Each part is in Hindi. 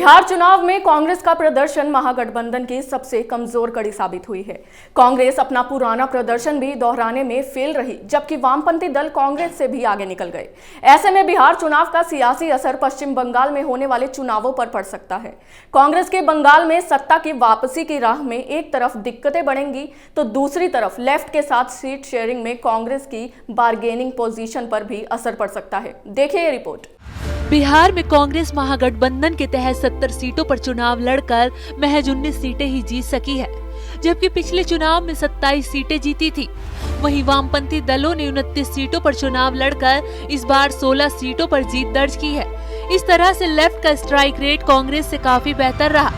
बिहार चुनाव में कांग्रेस का प्रदर्शन महागठबंधन की सबसे कमजोर कड़ी साबित हुई है। कांग्रेस अपना पुराना प्रदर्शन भी दोहराने में फेल रही, जबकि वामपंथी दल कांग्रेस से भी आगे निकल गए। ऐसे में बिहार चुनाव का सियासी असर पश्चिम बंगाल में होने वाले चुनावों पर पड़ सकता है। कांग्रेस के बंगाल में सत्ता की वापसी की राह में एक तरफ दिक्कतें बढ़ेंगी तो दूसरी तरफ लेफ्ट के साथ सीट शेयरिंग में कांग्रेस की बार्गेनिंग पोजीशन पर भी असर पड़ सकता है। देखिए ये रिपोर्ट। बिहार में कांग्रेस महागठबंधन के तहत 70 सीटों पर चुनाव लड़कर महज 19 सीटें ही जीत सकी है, जबकि पिछले चुनाव में 27 सीटें जीती थी। वहीं वामपंथी दलों ने 29 सीटों पर चुनाव लड़कर इस बार 16 सीटों पर जीत दर्ज की है। इस तरह से लेफ्ट का स्ट्राइक रेट कांग्रेस से काफी बेहतर रहा।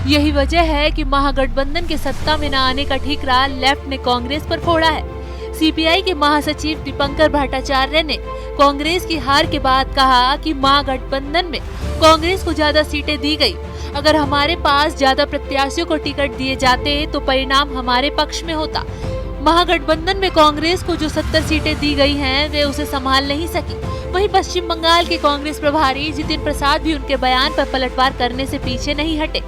यही वजह है कि महागठबंधन के सत्ता में न आने का ठीकरा लेफ्ट ने कांग्रेस पर फोड़ा है। सीपीआई के महासचिव दीपंकर भट्टाचार्य ने कांग्रेस की हार के बाद कहा कि महागठबंधन में कांग्रेस को ज्यादा सीटें दी गई। अगर हमारे पास ज्यादा प्रत्याशियों को टिकट दिए जाते तो परिणाम हमारे पक्ष में होता। महागठबंधन में कांग्रेस को जो 70 सीटें दी गई हैं, वे उसे संभाल नहीं सकी। वहीं पश्चिम बंगाल के कांग्रेस प्रभारी जितिन प्रसाद भी उनके बयान पर पलटवार करने से पीछे नहीं हटे।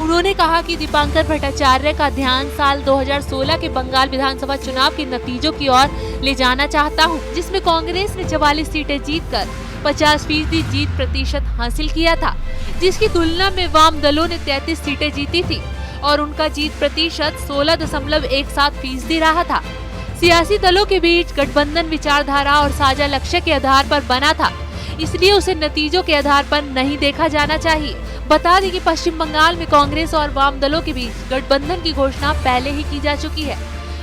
उन्होंने कहा कि दीपंकर भट्टाचार्य का ध्यान साल 2016 के बंगाल विधानसभा चुनाव के नतीजों की ओर ले जाना चाहता हूं, जिसमें कांग्रेस ने 44 सीटें जीतकर 50% जीत प्रतिशत हासिल किया था, जिसकी तुलना में वाम दलों ने 33 सीटें जीती थी और उनका जीत प्रतिशत 16.17% रहा था। सियासी दलों के बीच गठबंधन विचारधारा और साझा लक्ष्य के आधार पर बना था, इसलिए उसे नतीजों के आधार पर नहीं देखा जाना चाहिए। बता दें कि पश्चिम बंगाल में कांग्रेस और वाम दलों के बीच गठबंधन की घोषणा पहले ही की जा चुकी है।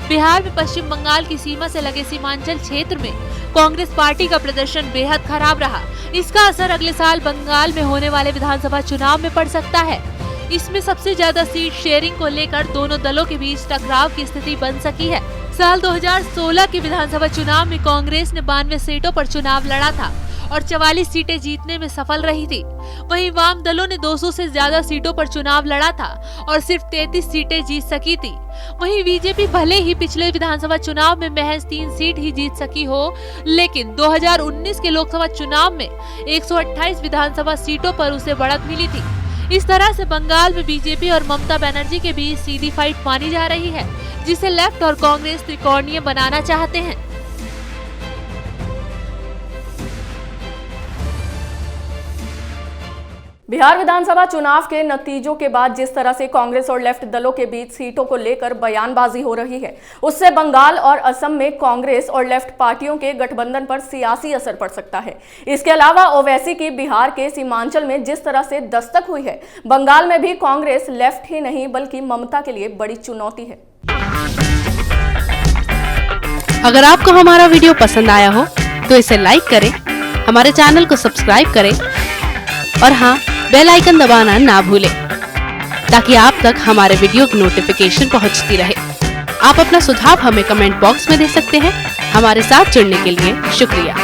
बिहार में पश्चिम बंगाल की सीमा से लगे सीमांचल क्षेत्र में कांग्रेस पार्टी का प्रदर्शन बेहद खराब रहा। इसका असर अगले साल बंगाल में होने वाले विधानसभा चुनाव में पड़ सकता है। इसमें सबसे ज्यादा सीट शेयरिंग को लेकर दोनों दलों के बीच टकराव की स्थिति बन सकी है। साल 2016 के विधानसभा चुनाव में कांग्रेस ने 92 सीटों पर चुनाव लड़ा था और 44 सीटें जीतने में सफल रही थी। वहीं वाम दलों ने 200 से ज्यादा सीटों पर चुनाव लड़ा था और सिर्फ 33 सीटें जीत सकी थी। वहीं बीजेपी भले ही पिछले विधानसभा चुनाव में महज 3 सीट ही जीत सकी हो, लेकिन 2019 के लोकसभा चुनाव में 128 विधानसभा सीटों पर उसे बढ़त मिली थी। इस तरह से बंगाल में बीजेपी और ममता बनर्जी के बीच सीधी फाइट मानी जा रही है, जिसे लेफ्ट और कांग्रेस त्रिकोणीय बनाना चाहते हैं। बिहार विधानसभा चुनाव के नतीजों के बाद जिस तरह से कांग्रेस और लेफ्ट दलों के बीच सीटों को लेकर बयानबाजी हो रही है, उससे बंगाल और असम में कांग्रेस और लेफ्ट पार्टियों के गठबंधन पर सियासी असर पड़ सकता है। इसके अलावा ओवैसी की बिहार के सीमांचल में जिस तरह से दस्तक हुई है, बंगाल में भी कांग्रेस लेफ्ट ही नहीं बल्कि ममता के लिए बड़ी चुनौती है। अगर आपको हमारा वीडियो पसंद आया हो तो इसे लाइक करें, हमारे चैनल को सब्सक्राइब करें और हाँ, बेल आइकन दबाना ना भूलें, ताकि आप तक हमारे वीडियो की नोटिफिकेशन पहुंचती रहे। आप अपना सुझाव हमें कमेंट बॉक्स में दे सकते हैं। हमारे साथ जुड़ने के लिए शुक्रिया।